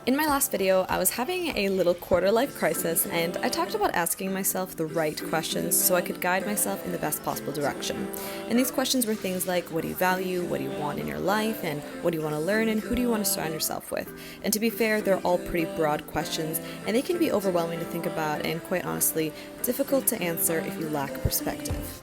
In my last video, I was having a little quarter-life crisis, and I talked about asking myself the right questions so I could guide myself in the best possible direction. And these questions were things like, what do you value, what do you want in your life, and what do you want to learn, and who do you want to surround yourself with? And to be fair, they're all pretty broad questions, and they can be overwhelming to think about, and quite honestly, difficult to answer if you lack perspective.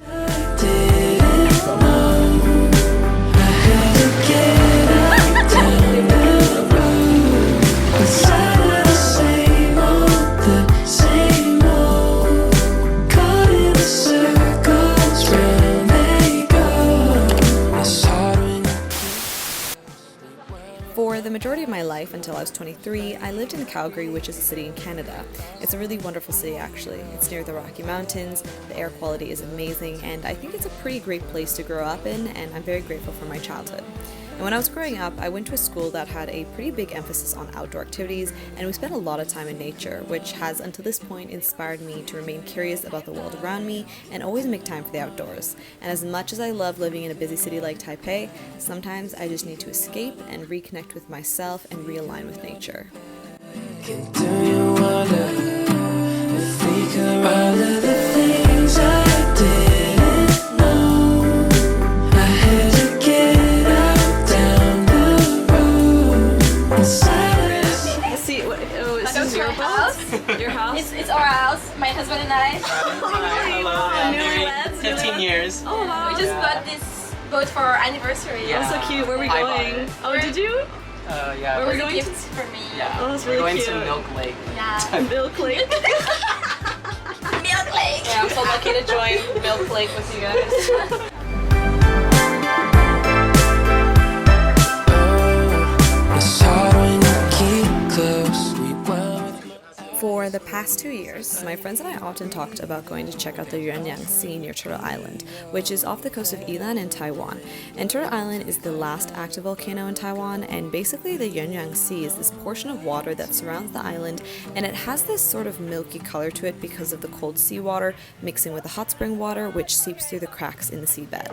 For the majority of my life, until I was 23, I lived in Calgary, which is a city in Canada. It's a really wonderful city, actually. It's near the Rocky Mountains, the air quality is amazing, and I think it's a pretty great place to grow up in, and I'm very grateful for my childhood. And when I was growing up, I went to a school that had a pretty big emphasis on outdoor activities, and we spent a lot of time in nature, which has until this point inspired me to remain curious about the world around me and always make time for the outdoors. And as much as I love living in a busy city like Taipei, sometimes I just need to escape and reconnect with myself and realign with nature. Do you wonder if we could all of the things I didn't know? I had to get up down the road inside us. See, is this your house? Your house? It's our house, my husband and I. Hello. Newlyweds. 15 years. Oh wow. We just bought this boat for our anniversary. Yeah. Oh, so cute. Where are we I bought going? it. Oh, did you? Yeah. Where are we It was a going gift for me. Yeah. Oh, that's We're really going cute. to Milk Lake. Yeah. Milk Lake. Milk Lake. Yeah, I'm so lucky to join Milk Lake with you guys. It's hard when you keep close. Rewind with For the past 2 years, my friends and I often talked about going to check out the Yuanyang Sea near Turtle Island, which is off the coast of Yilan in Taiwan. And Turtle Island is the last active volcano in Taiwan, and basically the Yuanyang Sea is this portion of water that surrounds the island, and it has this sort of milky color to it because of the cold seawater mixing with the hot spring water, which seeps through the cracks in the seabed.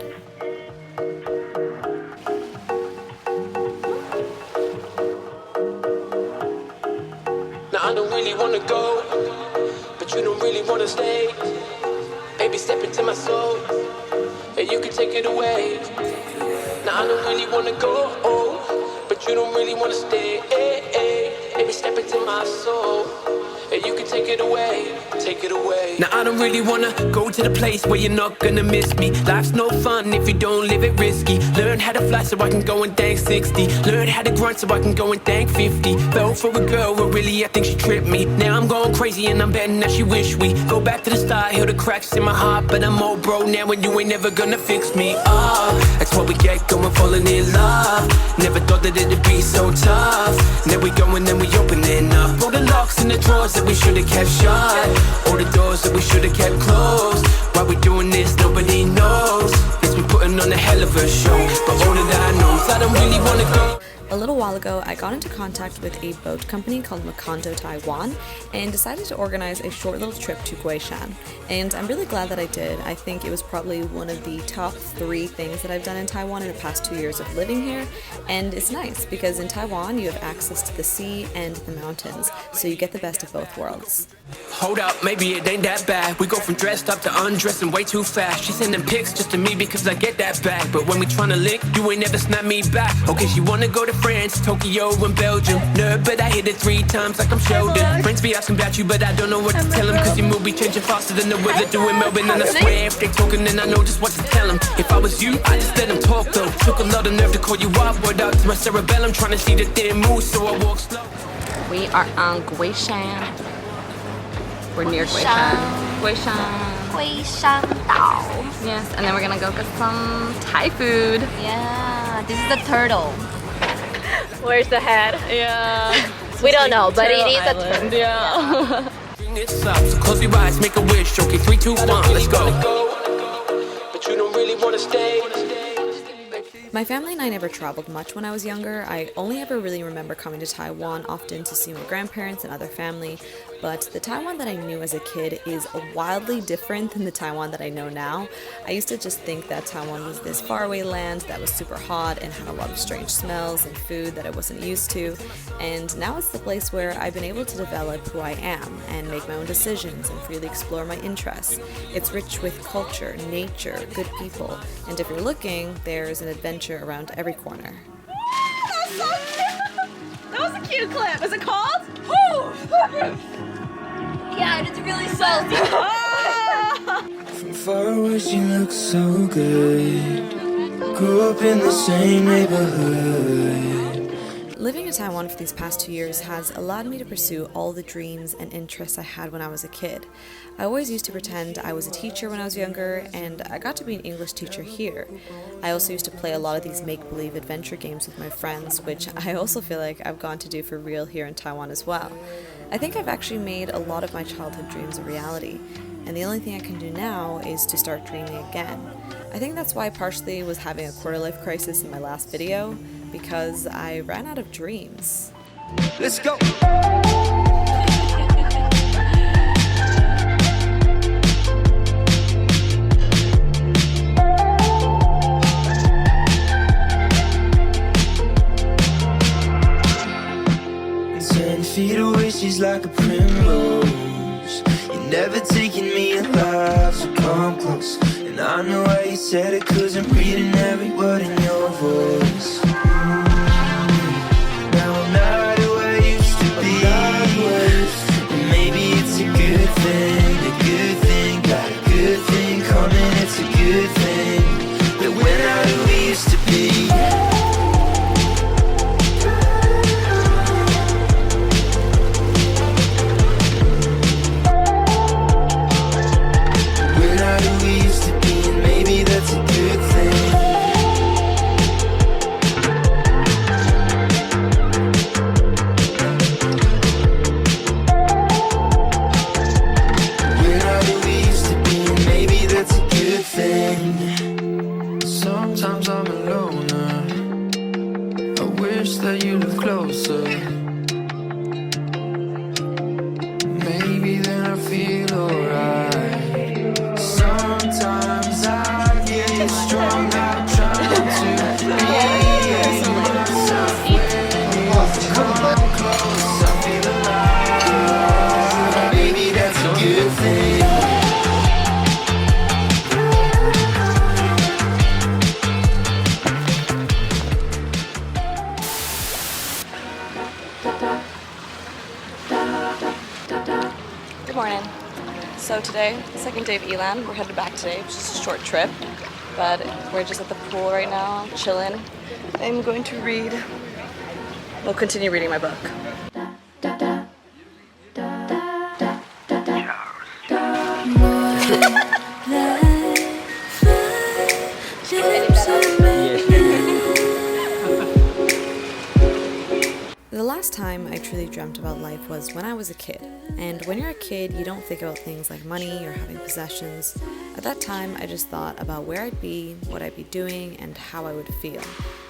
Now I don't really wanna go, but you don't really wanna stay. Baby, step into my soul, and you can take it away. Now I don't really wanna go, but you don't really wanna stay. Baby, step into my soul, and you can take it away. Take it away. Now I don't really wanna go to the place where you're not gonna miss me. Life's no fun if you don't live it risky. Learn how to fly so I can go and thank 60. Learn how to grunt so I can go and thank 50. Fell for a girl, but really I think she tripped me. Now I'm going crazy and I'm betting that she wish we go back to the start. Heal the cracks in my heart, but I'm old bro now and you ain't never gonna fix me. That's what we get going falling in love. Never thought that it'd be so tough. Now we go and then we opening up all the locks in the drawers that we should've kept shut. All the doors that we should've kept closed. Why we doing this, nobody knows. It's been putting on a hell of a show, but all that I know is I don't really wanna go. A little while ago, I got into contact with a boat company called Macondo Taiwan and decided to organize a short little trip to Guishan. And I'm really glad that I did. I think it was probably one of the top 3 things that I've done in Taiwan in the past 2 years of living here. And it's nice because in Taiwan, you have access to the sea and the mountains, so you get the best of both worlds. Hold up, maybe it ain't that bad. We go from dressed up to undressing way too fast. She sending pics just to me because I get that back. But when we tryna link, you ain't never snap me back. Okay, she wanna go to France, Tokyo, and Belgium. Nerd, but I hit it 3 times like I'm Sheldon. Friends be asking about you, but I don't know what to tell them. Cause your mood be changing faster than the weather do in Melbourne. And I swear if they talking, then I know just what to tell them. If I was you, I just let them talk though. Took a lot of nerve to call you up. Word out to my cerebellum, trying to see the thin move, so I walk slow. We are on Guishan. We're near Guishan. Guishan. Guishan Dao. Yes, and then we're gonna go get some Thai food. Yeah, this is the turtle. Where's the head? Yeah. We don't know, but it is a Turtle turtle. Island. Yeah. Bring this up, so close your eyes, make a wish. Okay, 3, 2, 1, let's go. But you don't really wanna stay. My family and I never traveled much when I was younger. I only ever really remember coming to Taiwan often to see my grandparents and other family, but the Taiwan that I knew as a kid is wildly different than the Taiwan that I know now. I used to just think that Taiwan was this faraway land that was super hot and had a lot of strange smells and food that I wasn't used to, and now it's the place where I've been able to develop who I am and make my own decisions and freely explore my interests. It's rich with culture, nature, good people, and if you're looking, there's an adventure around every corner. That's so cute! That was a cute clip. Is it called? Yeah, it's really salty. From far away she looks so good. Grew up in the same neighborhood. Living in Taiwan for these past 2 years has allowed me to pursue all the dreams and interests I had when I was a kid. I always used to pretend I was a teacher when I was younger, and I got to be an English teacher here. I also used to play a lot of these make-believe adventure games with my friends, which I also feel like I've gone to do for real here in Taiwan as well. I think I've actually made a lot of my childhood dreams a reality, and the only thing I can do now is to start dreaming again. I think that's why I partially was having a quarter-life crisis in my last video, because I ran out of dreams. Let's go! Feet away, she's like a primrose. You're never taking me alive, so come close. And I know why you said it, 'cause I'm reading every word in your voice. Now I'm not who I used to be. And maybe it's a good thing, got a good thing coming, it's a good thing. But we're not who we used to be. Sometimes I'm a loner. I wish that you lived closer. Maybe then I feel alright. Sometimes I get strong. I'm trying to be myself. Come close, I feel alive. Maybe that's a good thing. Good morning. So today, second day of Yilan. We're headed back today. It's just a short trip, but we're just at the pool right now, chilling. I'm going to read. We'll continue reading my book. The last time I truly dreamt about life was when I was a kid. And when you're a kid, you don't think about things like money or having possessions. At that time, I just thought about where I'd be, what I'd be doing, and how I would feel.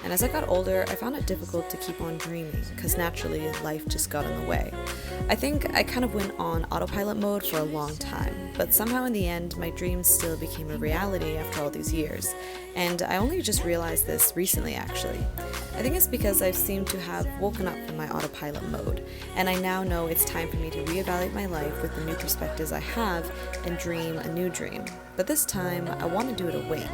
And as I got older, I found it difficult to keep on dreaming, because naturally, life just got in the way. I think I kind of went on autopilot mode for a long time, but somehow in the end, my dreams still became a reality after all these years. And I only just realized this recently, actually. I think it's because I've seemed to have woken up from my autopilot mode, and I now know it's time for me to reevaluate my life with the new perspectives I have and dream a new dream. But this time, I want to do it awake.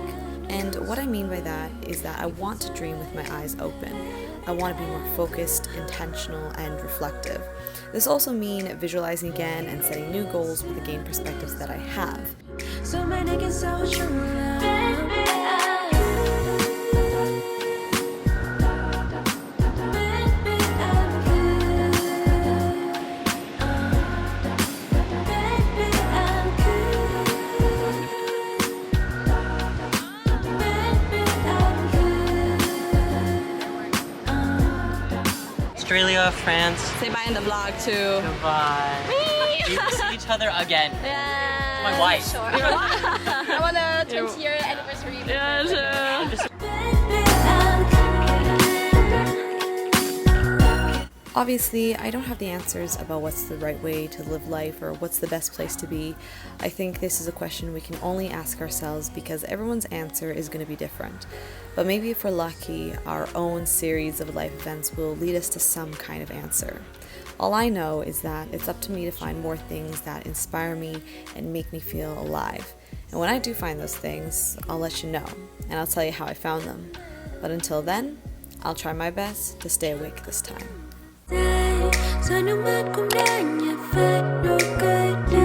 And what I mean by that is that I want to dream with my eyes open. I want to be more focused, intentional, and reflective. This also means visualizing again and setting new goals with the gained perspectives that I have. So many can so true. Australia, France. Say bye in the vlog too. Goodbye. We will see each other again. Yeah. My wife. Sure. I want a 20-year anniversary. Yeah, sure. Baby, Obviously, I don't have the answers about what's the right way to live life or what's the best place to be. I think this is a question we can only ask ourselves because everyone's answer is going to be different. But maybe if we're lucky, our own series of life events will lead us to some kind of answer. All I know is that it's up to me to find more things that inspire me and make me feel alive. And when I do find those things, I'll let you know, and I'll tell you how I found them. But until then, I'll try my best to stay awake this time. Sao nước mắt cũng đã nhạt phai đôi cây.